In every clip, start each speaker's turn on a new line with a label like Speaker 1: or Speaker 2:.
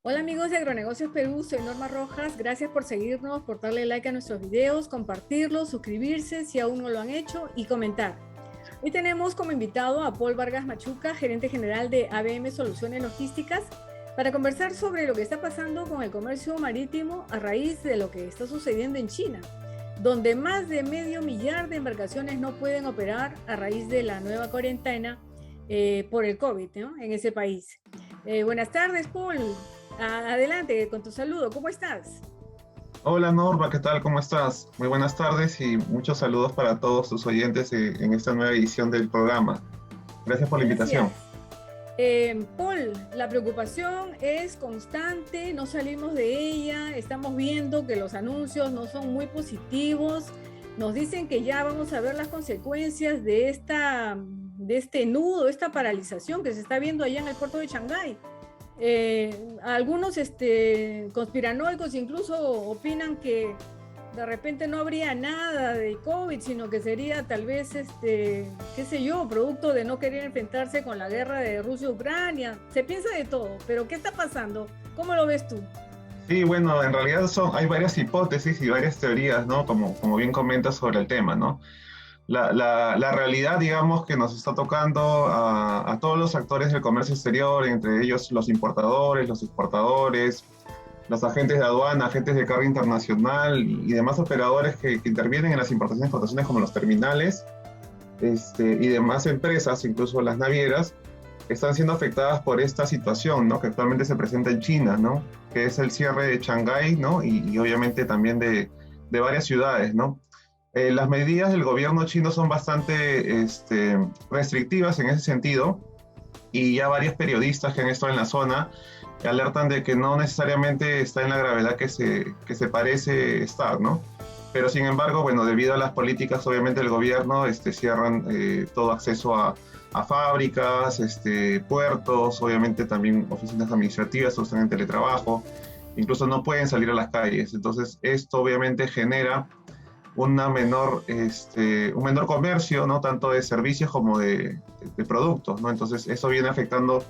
Speaker 1: Hola amigos de Agronegocios Perú, soy Norma Rojas. Gracias por seguirnos, por darle like a nuestros videos, compartirlos, suscribirse si aún no lo han hecho y comentar. Hoy tenemos como invitado a Paul Vargas Machuca, gerente general de ABM Soluciones Logísticas, para conversar sobre lo que está pasando con el comercio marítimo a raíz de lo que está sucediendo en China, donde más de medio millar de embarcaciones no pueden operar a raíz de la nueva cuarentena por el COVID, ¿no? En ese país. Buenas tardes, Paul. Adelante con tu saludo. ¿Cómo estás?
Speaker 2: Hola Norma, ¿qué tal? ¿Cómo estás? Muy buenas tardes y muchos saludos para todos tus oyentes en esta nueva edición del programa. Gracias por la invitación.
Speaker 1: Gracias. Paul, la preocupación es constante, no salimos de ella, estamos viendo que los anuncios no son muy positivos, nos dicen que ya vamos a ver las consecuencias de este nudo, esta paralización que se está viendo allá en el puerto de Shanghái. Algunos conspiranoicos incluso opinan que de repente no habría nada de COVID, sino que sería tal vez, qué sé yo, producto de no querer enfrentarse con la guerra de Rusia-Ucrania. Se piensa de todo, pero ¿qué está pasando? ¿Cómo lo ves tú?
Speaker 2: Sí, bueno, en realidad hay varias hipótesis y varias teorías, ¿no? Como bien comentas sobre el tema, ¿no? La realidad, digamos, que nos está tocando a todos los actores del comercio exterior, entre ellos los importadores, los exportadores, los agentes de aduana, agentes de carga internacional y demás operadores que intervienen en las importaciones y exportaciones como los terminales y demás empresas, incluso las navieras, están siendo afectadas por esta situación, ¿no? Que actualmente se presenta en China, ¿no? Que es el cierre de Shanghái, ¿no? Y obviamente también de varias ciudades, ¿no? Las medidas del gobierno chino son bastante restrictivas en ese sentido y ya varios periodistas que han estado en la zona alertan de que no necesariamente está en la gravedad que se parece estar, ¿no? Pero sin embargo, bueno, debido a las políticas obviamente del gobierno, cierran todo acceso a fábricas, puertos, obviamente también oficinas administrativas usan en teletrabajo, incluso no pueden salir a las calles. Entonces, esto obviamente genera un menor comercio, ¿no? Tanto de servicios como de productos, ¿no? Entonces, eso viene afectando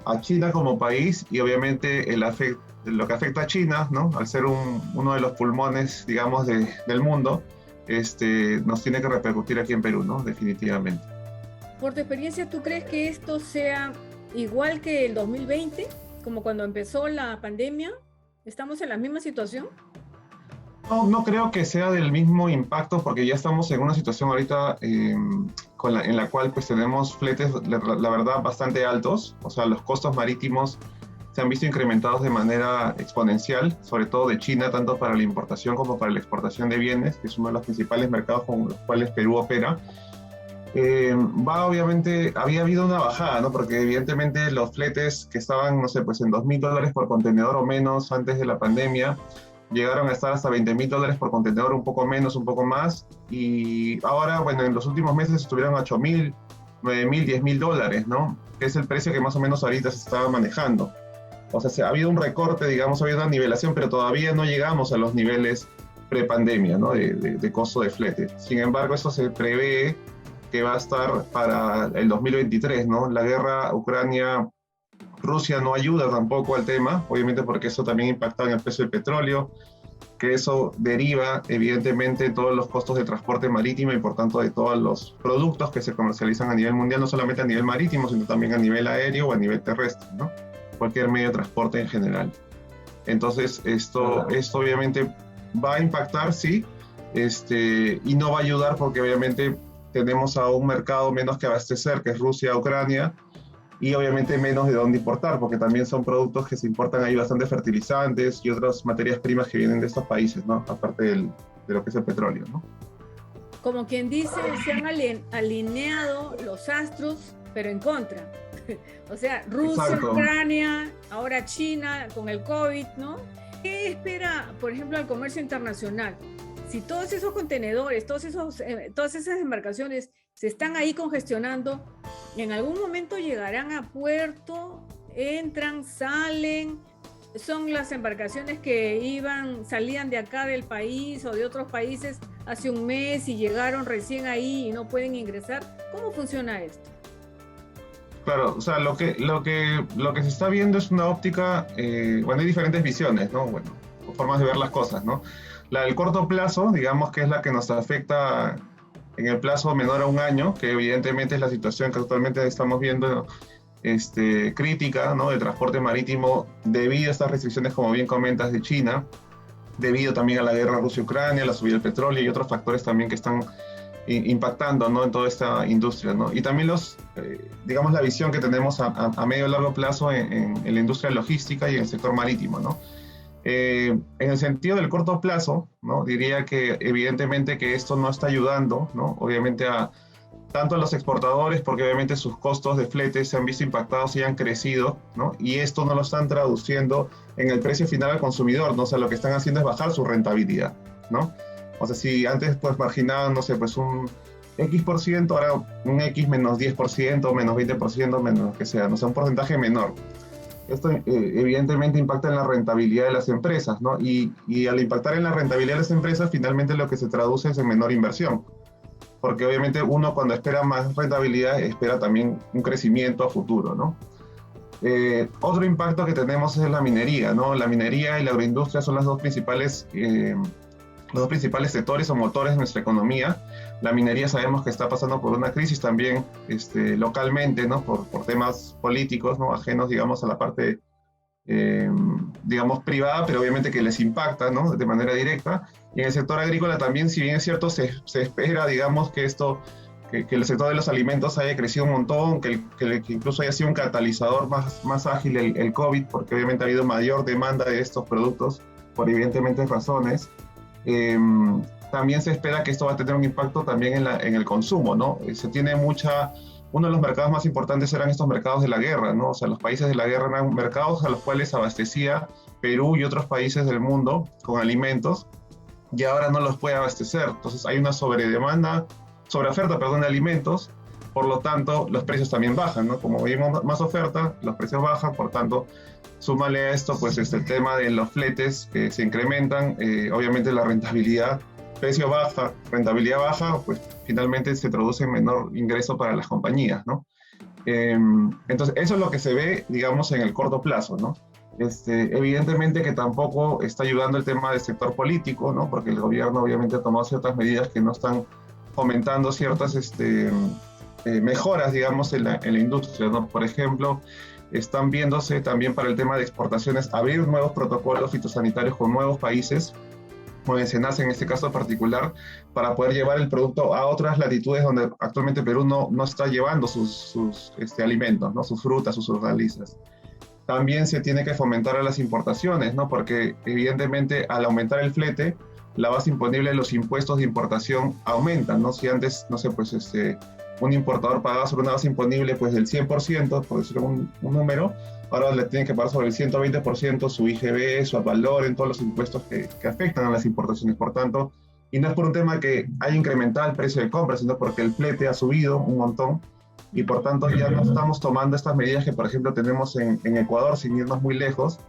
Speaker 2: a China como país y obviamente lo que afecta a China, ¿no? Al ser uno de los pulmones, digamos, del mundo, nos tiene que repercutir aquí en Perú, ¿no? Definitivamente.
Speaker 1: Por tu experiencia, ¿tú crees que esto sea igual que el 2020, como cuando empezó la pandemia? ¿Estamos en la misma situación?
Speaker 2: No creo que sea del mismo impacto porque ya estamos en una situación ahorita en la cual pues tenemos fletes, la verdad, bastante altos. O sea, los costos marítimos se han visto incrementados de manera exponencial, sobre todo de China, tanto para la importación como para la exportación de bienes, que es uno de los principales mercados con los cuales Perú opera. Obviamente, había habido una bajada, ¿no? Porque evidentemente los fletes que estaban, no sé, pues en $2,000 por contenedor o menos antes de la pandemia, llegaron a estar hasta $20,000 por contenedor, un poco menos, un poco más, y ahora, bueno, en los últimos meses estuvieron a 8,000, 9,000, $10,000, ¿no? Que es el precio que más o menos ahorita se estaba manejando. O sea, ha habido un recorte, digamos, ha habido una nivelación, pero todavía no llegamos a los niveles prepandemia, ¿no? De costo de flete. Sin embargo, eso se prevé que va a estar para el 2023, ¿no? La guerra Ucrania-Rusia no ayuda tampoco al tema, obviamente porque eso también impacta en el precio del petróleo, que eso deriva evidentemente todos los costos de transporte marítimo y por tanto de todos los productos que se comercializan a nivel mundial, no solamente a nivel marítimo, sino también a nivel aéreo o a nivel terrestre, ¿no? Cualquier medio de transporte en general. Entonces, esto obviamente va a impactar, sí, y no va a ayudar porque obviamente tenemos a un mercado menos que abastecer, que es Rusia, Ucrania, y obviamente menos de dónde importar, porque también son productos que se importan ahí bastante fertilizantes y otras materias primas que vienen de estos países, ¿no? Aparte de lo que es el petróleo, ¿no?
Speaker 1: Como quien dice, se han alineado los astros, pero en contra. O sea, Rusia,
Speaker 2: Exacto.
Speaker 1: Ucrania, ahora China con el COVID, ¿no? ¿Qué espera, por ejemplo, al comercio internacional? Si todos esos contenedores, todas esas embarcaciones se están ahí congestionando, en algún momento llegarán a puerto, entran, salen, son las embarcaciones que salían de acá del país o de otros países hace un mes y llegaron recién ahí y no pueden ingresar. ¿Cómo funciona esto?
Speaker 2: Claro, o sea, lo que se está viendo es una óptica, bueno, hay diferentes visiones, ¿no? Bueno, formas de ver las cosas, ¿no? La del corto plazo, digamos que es la que nos afecta en el plazo menor a un año, que evidentemente es la situación que actualmente estamos viendo, crítica, ¿no? Del transporte marítimo debido a estas restricciones, como bien comentas, de China, debido también a la guerra Rusia-Ucrania, la subida del petróleo y otros factores también que están impactando, ¿no? En toda esta industria, ¿no? Y también digamos, la visión que tenemos a medio y largo plazo en la industria logística y en el sector marítimo, ¿no? En el sentido del corto plazo, ¿no? Diría que evidentemente que esto no está ayudando, ¿no? Obviamente tanto a los exportadores, porque obviamente sus costos de flete se han visto impactados y han crecido, ¿no? Y esto no lo están traduciendo en el precio final al consumidor, ¿no? O sea, lo que están haciendo es bajar su rentabilidad, ¿no? O sea, si antes pues marginaban, no sé, pues un X%, ahora un X menos 10%, menos 20%, menos lo que sea, no sé, un porcentaje menor. Esto evidentemente impacta en la rentabilidad de las empresas, ¿no? Y al impactar en la rentabilidad de las empresas, finalmente lo que se traduce es en menor inversión. Porque obviamente uno cuando espera más rentabilidad, espera también un crecimiento a futuro, ¿no? Otro impacto que tenemos es la minería, ¿no? La minería y la agroindustria son los dos principales sectores o motores de nuestra economía. La minería sabemos que está pasando por una crisis también localmente, ¿no? Por temas políticos, ¿no? Ajenos, digamos, a la parte, eh, digamos, privada, pero obviamente que les impacta, ¿no? De manera directa. Y en el sector agrícola también, si bien es cierto, se espera, digamos, que el sector de los alimentos haya crecido un montón, que incluso haya sido un catalizador más ágil el COVID, porque obviamente ha habido mayor demanda de estos productos por evidentemente razones. Eh, También se espera que esto va a tener un impacto también en el consumo, ¿no? Uno de los mercados más importantes eran estos mercados de la guerra, ¿no? O sea, los países de la guerra eran mercados a los cuales abastecía Perú y otros países del mundo con alimentos, y ahora no los puede abastecer. Entonces hay una sobreoferta, perdón, de alimentos, por lo tanto los precios también bajan, ¿no? Como vimos más oferta, los precios bajan, por tanto, súmale a esto, pues el tema de los fletes que se incrementan, obviamente la rentabilidad, precio baja, rentabilidad baja, pues finalmente se traduce en menor ingreso para las compañías, ¿no? Entonces, eso es lo que se ve, digamos, en el corto plazo, ¿no? Evidentemente que tampoco está ayudando el tema del sector político, ¿no? Porque el gobierno obviamente ha tomado ciertas medidas que no están fomentando ciertas mejoras, digamos, en la industria, ¿no? Por ejemplo, están viéndose también para el tema de exportaciones abrir nuevos protocolos fitosanitarios con nuevos países, como el SENASA en este caso particular, para poder llevar el producto a otras latitudes donde actualmente Perú no está llevando sus alimentos, ¿no? Sus frutas, sus hortalizas. También se tiene que fomentar a las importaciones, ¿no? Porque evidentemente al aumentar el flete, la base imponible de los impuestos de importación aumentan, ¿no? Si antes, no sé, pues un importador pagaba sobre una base imponible pues del 100%, por decir un número, ahora le tiene que pagar sobre el 120% su IGB, su ad valorem, todos los impuestos que afectan a las importaciones. Por tanto, y no es por un tema que haya incrementado el precio de compra, sino porque el flete ha subido un montón y por tanto ya no estamos tomando estas medidas que, por ejemplo, tenemos en Ecuador, sin irnos muy lejos.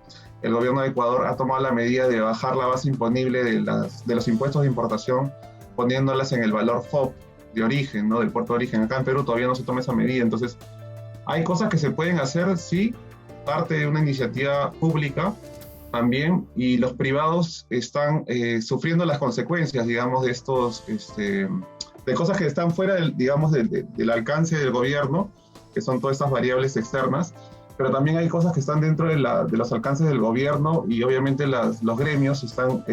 Speaker 2: El gobierno de Ecuador ha tomado la medida de bajar la base imponible de los impuestos de importación, poniéndolas en el valor FOB de origen, ¿no? Del puerto de origen. Acá en Perú todavía no se toma esa medida. Entonces, hay cosas que se pueden hacer, sí, parte de una iniciativa pública también, y los privados están sufriendo las consecuencias, digamos, de de cosas que están fuera digamos, del alcance del gobierno, que son todas estas variables externas, pero también hay cosas que están dentro de los alcances del gobierno, y obviamente los gremios están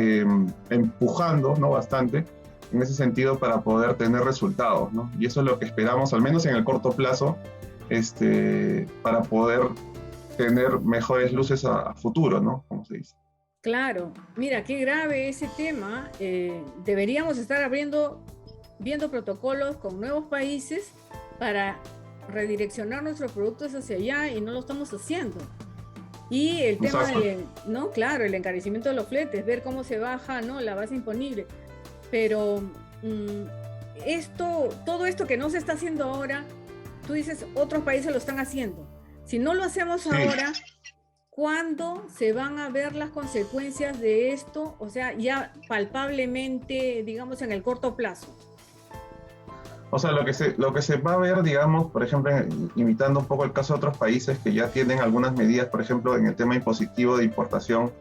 Speaker 2: empujando, ¿no? Bastante en ese sentido para poder tener resultados, ¿no? Y eso es lo que esperamos, al menos en el corto plazo, para poder tener mejores luces a futuro, ¿no? Como se dice.
Speaker 1: Claro, mira, qué grave ese tema. Deberíamos estar viendo protocolos con nuevos países para redireccionar nuestros productos hacia allá, y no lo estamos haciendo. Y el tema ¿no? Claro, el encarecimiento de los fletes, ver cómo se baja, ¿no? La base imponible. Pero todo esto que no se está haciendo ahora, tú dices, otros países lo están haciendo. Si no lo hacemos ahora, ¿cuándo se van a ver las consecuencias de esto? O sea, ya palpablemente, digamos, en el corto plazo.
Speaker 2: O sea, lo que se va a ver, digamos, por ejemplo, imitando un poco el caso de otros países que ya tienen algunas medidas, por ejemplo, en el tema impositivo de importación,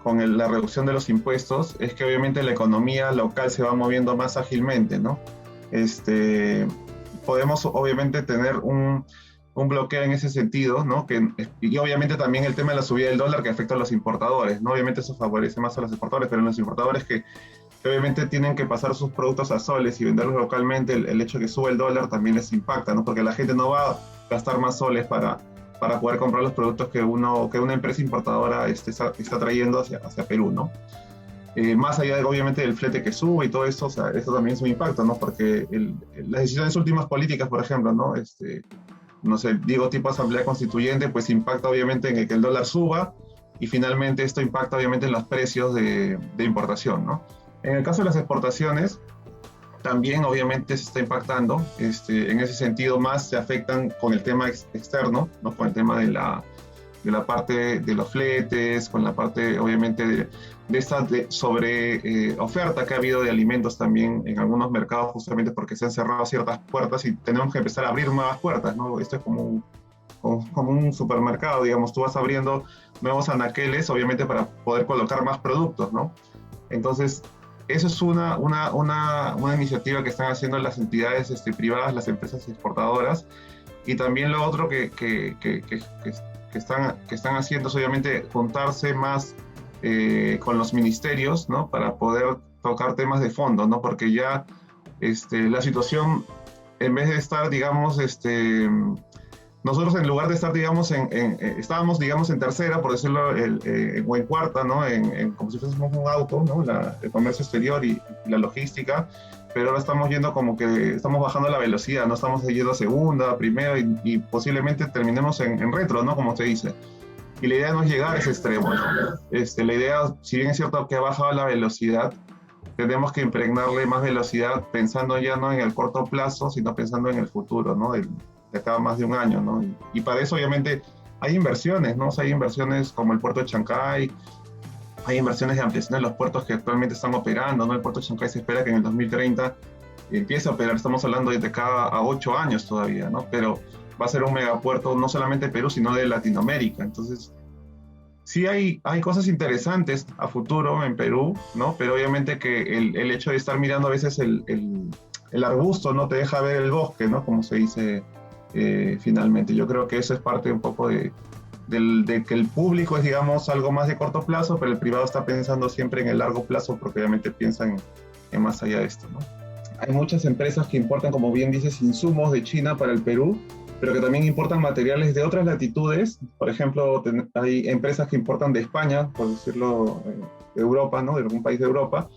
Speaker 2: con la reducción de los impuestos, es que obviamente la economía local se va moviendo más ágilmente, ¿no? Este, podemos obviamente tener un bloqueo en ese sentido, ¿no? Y obviamente también el tema de la subida del dólar que afecta a los importadores, ¿no? Obviamente eso favorece más a los exportadores, pero los importadores que obviamente tienen que pasar sus productos a soles y venderlos localmente, el hecho de que sube el dólar también les impacta, ¿no? Porque la gente no va a gastar más soles para poder comprar los productos que una empresa importadora está trayendo hacia Perú, ¿no? Más allá obviamente del flete que sube y todo eso, o sea, eso también es un impacto, ¿no? Porque las decisiones últimas políticas, por ejemplo, ¿no? No sé, digo tipo asamblea constituyente, pues impacta obviamente en el que el dólar suba y finalmente esto impacta obviamente en los precios de importación, ¿no? En el caso de las exportaciones, también obviamente se está impactando, en ese sentido más se afectan con el tema externo, ¿no? Con el tema de la parte de los fletes, con la parte obviamente de esta sobre oferta que ha habido de alimentos también en algunos mercados, justamente porque se han cerrado ciertas puertas y tenemos que empezar a abrir nuevas puertas, ¿no? Esto es como un supermercado, digamos, tú vas abriendo nuevos anaqueles, obviamente para poder colocar más productos, ¿no? Entonces, eso es una iniciativa que están haciendo las entidades privadas, las empresas exportadoras, y también lo otro que están haciendo es obviamente juntarse más con los ministerios, ¿no? Para poder tocar temas de fondo, ¿no? Porque ya la situación, en vez de estar, digamos, nosotros en lugar de estar, digamos, estábamos, digamos, en tercera, por decirlo, o en cuarta, ¿no? Como si fuésemos un auto, ¿no? El comercio exterior y la logística, pero ahora estamos yendo como que estamos bajando la velocidad, ¿no? Estamos yendo a segunda, primera y posiblemente terminemos en retro, ¿no? Como se dice. Y la idea no es llegar a ese extremo, ¿no? La idea, si bien es cierto que ha bajado la velocidad, tenemos que impregnarle más velocidad pensando ya no en el corto plazo, sino pensando en el futuro, ¿no? De cada más de un año, ¿no? Y para eso obviamente hay inversiones, ¿no? O sea, hay inversiones como el puerto de Chancay, hay inversiones de ampliación de los puertos que actualmente están operando, ¿no? El puerto de Chancay se espera que en el 2030 empiece a operar, estamos hablando de cada a 8 años todavía, ¿no? Pero va a ser un megapuerto no solamente de Perú, sino de Latinoamérica. Entonces, sí hay cosas interesantes a futuro en Perú, ¿no? Pero obviamente que el hecho de estar mirando a veces el arbusto no te deja ver el bosque, ¿no? Como se dice finalmente. Yo creo que eso es parte un poco de que el público es, digamos, algo más de corto plazo, pero el privado está pensando siempre en el largo plazo porque obviamente piensan en más allá de esto, ¿no? Hay muchas empresas que importan, como bien dices, insumos de China para el Perú, pero que también importan materiales de otras latitudes. Por ejemplo, hay empresas que importan de España, por decirlo, de Europa, ¿no? De algún país de Europa,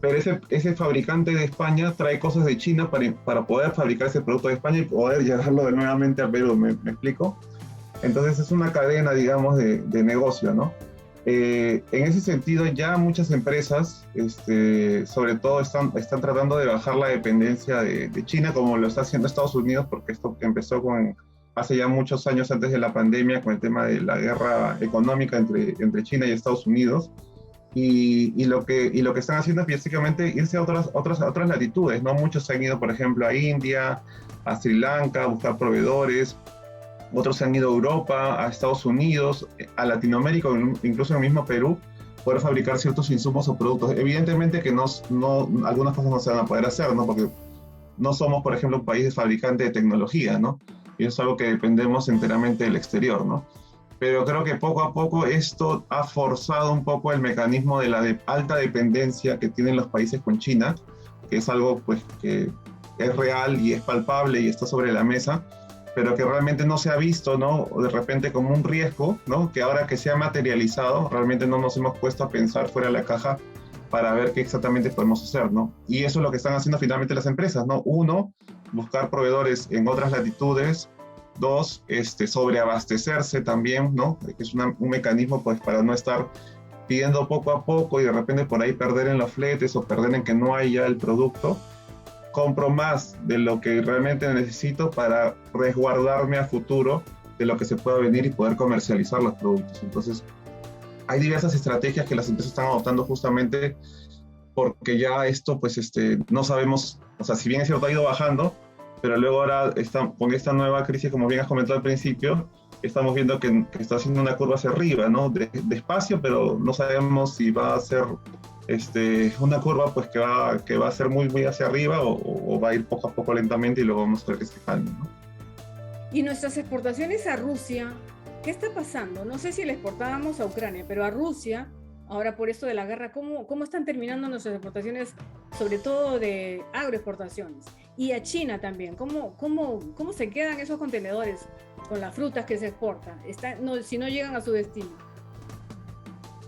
Speaker 2: pero ese fabricante de España trae cosas de China para poder fabricar ese producto de España y poder llevarlo nuevamente a Perú, ¿me explico? Entonces es una cadena, digamos, de negocio, ¿no? En ese sentido, ya muchas empresas, sobre todo, están tratando de bajar la dependencia de China, como lo está haciendo Estados Unidos, porque esto empezó hace ya muchos años antes de la pandemia, con el tema de la guerra económica entre China y Estados Unidos. Y lo que están haciendo es básicamente irse a otras latitudes, ¿no? Muchos se han ido, por ejemplo, a India, a Sri Lanka, a buscar proveedores. Otros se han ido a Europa, a Estados Unidos, a Latinoamérica, incluso en el mismo Perú, poder fabricar ciertos insumos o productos. Evidentemente que algunas cosas no se van a poder hacer, ¿no? Porque no somos, por ejemplo, un país fabricante de tecnología, ¿no? Y eso es algo que dependemos enteramente del exterior, ¿no? Pero creo que poco a poco esto ha forzado un poco el mecanismo de la alta dependencia que tienen los países con China, que es algo pues que es real y es palpable y está sobre la mesa, pero que realmente no se ha visto, ¿no? De repente como un riesgo, ¿no? Que ahora que se ha materializado, realmente no nos hemos puesto a pensar fuera de la caja para ver qué exactamente podemos hacer, ¿no? Y eso es lo que están haciendo finalmente las empresas, ¿no? Uno, buscar proveedores en otras latitudes. Dos, sobreabastecerse también, ¿no? Que es un mecanismo pues para no estar pidiendo poco a poco y de repente por ahí perder en los fletes o perder en que no hay ya el producto. Compro más de lo que realmente necesito para resguardarme a futuro de lo que se pueda venir y poder comercializar los productos. Entonces, hay diversas estrategias que las empresas están adoptando justamente porque ya esto, pues, no sabemos, o sea, si bien es cierto, ha ido bajando, pero luego ahora con esta nueva crisis, como bien has comentado al principio, estamos viendo que está haciendo una curva hacia arriba, ¿no? Despacio, pero no sabemos si va a ser una curva pues que va a ser muy, muy hacia arriba o va a ir poco a poco lentamente y luego vamos a ver que se calme, ¿no?
Speaker 1: Y nuestras exportaciones a Rusia, ¿qué está pasando? No sé si le exportábamos a Ucrania, pero a Rusia, ahora por esto de la guerra, ¿cómo están terminando nuestras exportaciones, sobre todo de agroexportaciones? Y a China también, ¿cómo se quedan esos contenedores con las frutas que se exportan? Si no llegan a su destino.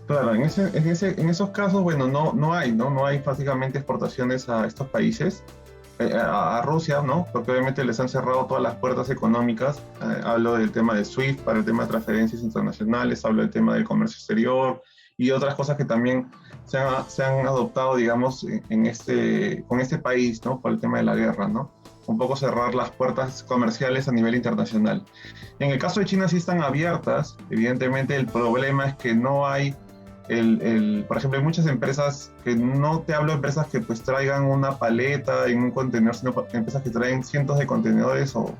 Speaker 2: Claro, en esos casos, bueno, no hay básicamente exportaciones a estos países, a Rusia, ¿no? Porque obviamente les han cerrado todas las puertas económicas. Hablo del tema de SWIFT para el tema de transferencias internacionales, hablo del tema del comercio exterior y otras cosas que también se han adoptado, digamos, con este país, ¿no? Por el tema de la guerra, ¿no? Un poco cerrar las puertas comerciales a nivel internacional. En el caso de China sí están abiertas, evidentemente el problema es que no hay por ejemplo, hay muchas empresas que no te hablo de empresas que pues traigan una paleta en un contenedor, sino empresas que traen cientos de contenedores o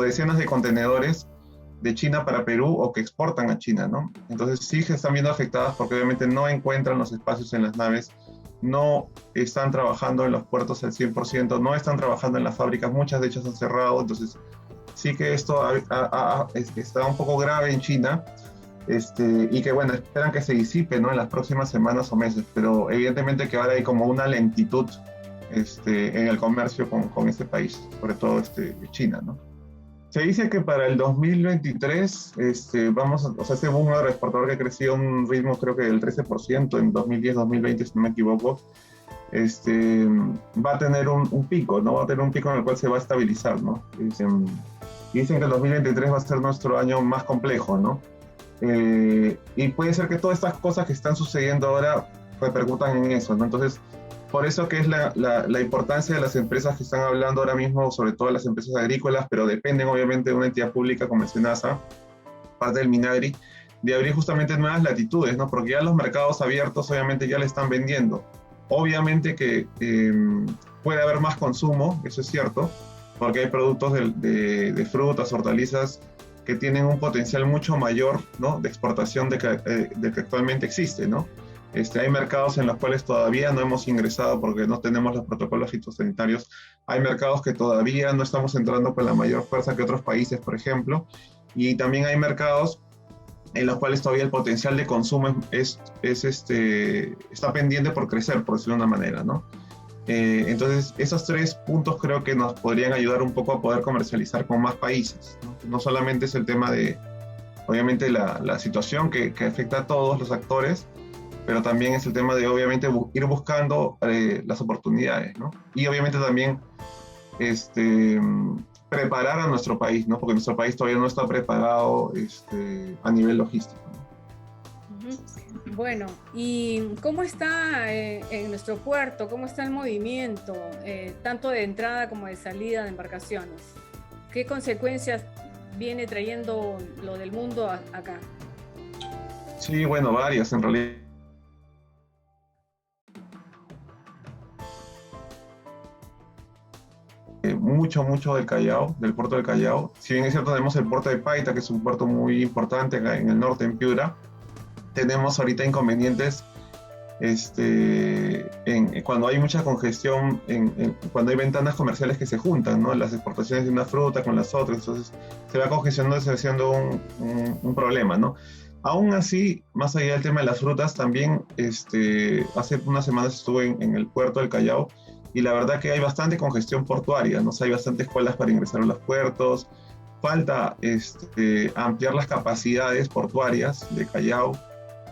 Speaker 2: decenas de contenedores de China para Perú o que exportan a China, ¿no? Entonces sí se están viendo afectadas porque obviamente no encuentran los espacios en las naves, no están trabajando en los puertos al 100%, no están trabajando en las fábricas, muchas de ellas han cerrado, entonces sí que esto está un poco grave en China. Y que bueno, esperan que se disipe, ¿no? En las próximas semanas o meses, pero evidentemente que ahora hay como una lentitud en el comercio con este país, sobre todo China, ¿no? Se dice que para el 2023 o sea, este boom agroexportador que ha crecido a un ritmo creo que del 13% en 2010-2020, si no me equivoco, va a tener un pico, ¿no? Va a tener un pico en el cual se va a estabilizar, ¿no? Dicen que el 2023 va a ser nuestro año más complejo, ¿no? Y puede ser que todas estas cosas que están sucediendo ahora repercutan en eso, ¿no? Entonces, por eso que es la importancia de las empresas que están hablando ahora mismo, sobre todo las empresas agrícolas, pero dependen obviamente de una entidad pública como el SENASA, parte del MINAGRI, de abrir justamente nuevas latitudes, ¿no? Porque ya los mercados abiertos obviamente ya le están vendiendo. Obviamente que puede haber más consumo, eso es cierto, porque hay productos de frutas, hortalizas, que tienen un potencial mucho mayor, ¿no? De exportación de que actualmente existe, ¿no? Hay mercados en los cuales todavía no hemos ingresado porque no tenemos los protocolos fitosanitarios. Hay mercados que todavía no estamos entrando con la mayor fuerza que otros países, por ejemplo. Y también hay mercados en los cuales todavía el potencial de consumo está pendiente por crecer, por decirlo de una manera, ¿no? Entonces, esos 3 puntos creo que nos podrían ayudar un poco a poder comercializar con más países, ¿no? No solamente es el tema de, obviamente, la situación que afecta a todos los actores, pero también es el tema de, obviamente, ir buscando las oportunidades, ¿no? Y, obviamente, también preparar a nuestro país, ¿no? Porque nuestro país todavía no está preparado a nivel logístico, ¿no?
Speaker 1: Uh-huh. Bueno, ¿y cómo está en nuestro puerto? ¿Cómo está el movimiento, tanto de entrada como de salida de embarcaciones? ¿Qué consecuencias viene trayendo lo del mundo acá?
Speaker 2: Sí, bueno, varias en realidad. Mucho del Callao, del puerto del Callao. Si bien es cierto, tenemos el puerto de Paita, que es un puerto muy importante acá en el norte, en Piura. Tenemos ahorita inconvenientes cuando hay mucha congestión, cuando hay ventanas comerciales que se juntan, ¿no? Las exportaciones de una fruta con las otras, entonces se va congestionando y se va haciendo un problema, ¿no? Aún así, más allá del tema de las frutas, también hace unas semanas estuve en el puerto del Callao y la verdad que hay bastante congestión portuaria, ¿no? O sea, hay bastantes colas para ingresar a los puertos, falta ampliar las capacidades portuarias de Callao,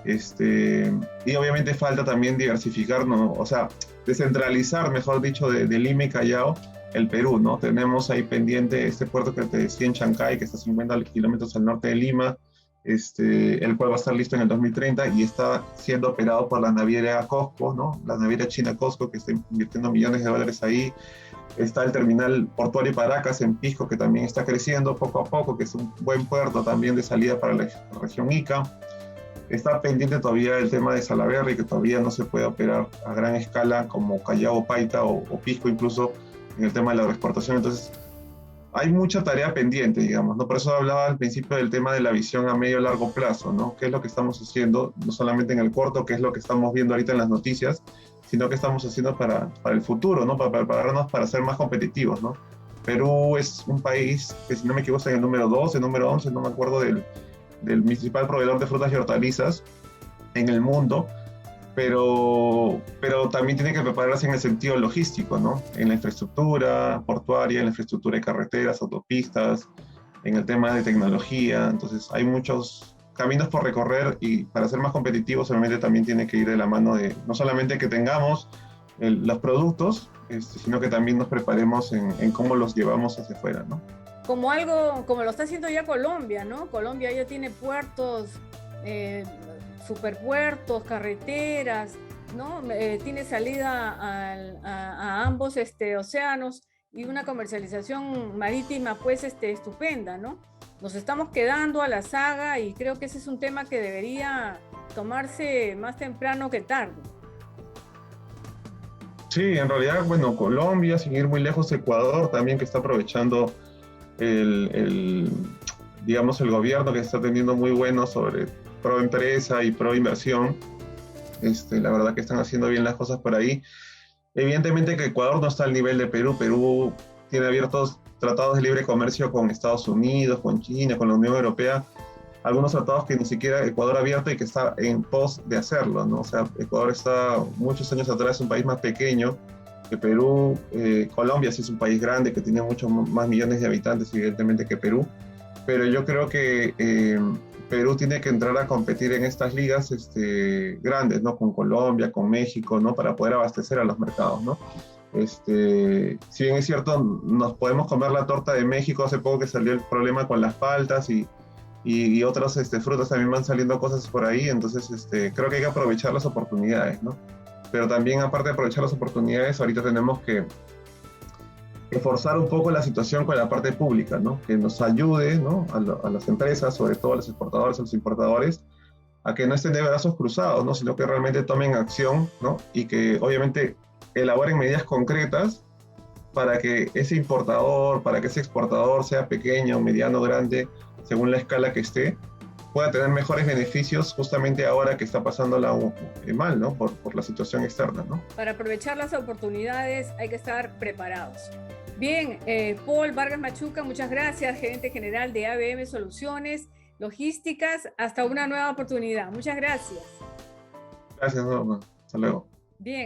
Speaker 2: y obviamente falta también diversificar, ¿no? O sea, descentralizar, mejor dicho, de Lima y Callao, el Perú, ¿no? Tenemos ahí pendiente este puerto que te decía en Chancay, que está a 50 kilómetros al norte de Lima, el cual va a estar listo en el 2030 y está siendo operado por la naviera COSCO, ¿no? La naviera china COSCO, que está invirtiendo millones de dólares ahí. Está el terminal portuario Paracas en Pisco, que también está creciendo poco a poco, que es un buen puerto también de salida para la región Ica. Está pendiente todavía el tema de Salaberry, que todavía no se puede operar a gran escala como Callao, Paita o Pisco incluso en el tema de la agroexportación. Entonces, hay mucha tarea pendiente, digamos, ¿no? Por eso hablaba al principio del tema de la visión a medio y largo plazo, ¿no? ¿Qué es lo que estamos haciendo? No solamente en el corto, que es lo que estamos viendo ahorita en las noticias, sino que estamos haciendo para el futuro, ¿no? Para prepararnos para ser más competitivos, ¿no? Perú es un país que, si no me equivoco, está en el número 12, el número 11, no me acuerdo del principal proveedor de frutas y hortalizas en el mundo, pero también tiene que prepararse en el sentido logístico, ¿no? En la infraestructura portuaria, en la infraestructura de carreteras, autopistas, en el tema de tecnología. Entonces, hay muchos caminos por recorrer y para ser más competitivos, obviamente también tiene que ir de la mano de no solamente que tengamos los productos, sino que también nos preparemos en cómo los llevamos hacia afuera, ¿no?
Speaker 1: Como algo, como lo está haciendo ya Colombia, ¿no? Colombia ya tiene puertos, superpuertos, carreteras, ¿no? Tiene salida a ambos océanos y una comercialización marítima pues estupenda, ¿no? Nos estamos quedando a la saga y creo que ese es un tema que debería tomarse más temprano que tarde.
Speaker 2: Sí, en realidad, bueno, Colombia, sin ir muy lejos, Ecuador también, que está aprovechando el, digamos, el gobierno que está teniendo muy bueno sobre pro empresa y pro inversión. La verdad que están haciendo bien las cosas por ahí. Evidentemente que Ecuador no está al nivel de Perú. Perú tiene abiertos tratados de libre comercio con Estados Unidos, con China, con la Unión Europea, algunos tratados que ni siquiera Ecuador ha abierto y que está en pos de hacerlo, ¿no? O sea, Ecuador está muchos años atrás, un país más pequeño que Perú. Colombia sí es un país grande que tiene muchos más millones de habitantes, evidentemente, que Perú, pero yo creo que Perú tiene que entrar a competir en estas ligas grandes, ¿no? Con Colombia, con México, ¿no? Para poder abastecer a los mercados, ¿no? Si bien es cierto, nos podemos comer la torta de México. Hace poco que salió el problema con las paltas y otras frutas, también van saliendo cosas por ahí. Entonces creo que hay que aprovechar las oportunidades, ¿no? Pero también, aparte de aprovechar las oportunidades, ahorita tenemos que forzar un poco la situación con la parte pública, ¿no? Que nos ayude, ¿no? A las empresas, sobre todo a los exportadores, a los importadores, a que no estén de brazos cruzados, ¿no? Sino que realmente tomen acción, ¿no? Y que obviamente elaboren medidas concretas para que ese importador, para que ese exportador, sea pequeño, mediano, grande, según la escala que esté, pueda tener mejores beneficios justamente ahora que está pasándola mal, ¿no? Por la situación externa, ¿no?
Speaker 1: Para aprovechar las oportunidades hay que estar preparados. Bien, Paul Vargas Machuca, muchas gracias, gerente general de ABM Soluciones Logísticas. Hasta una nueva oportunidad. Muchas gracias.
Speaker 2: Gracias, Norma. Hasta luego.
Speaker 1: Bien.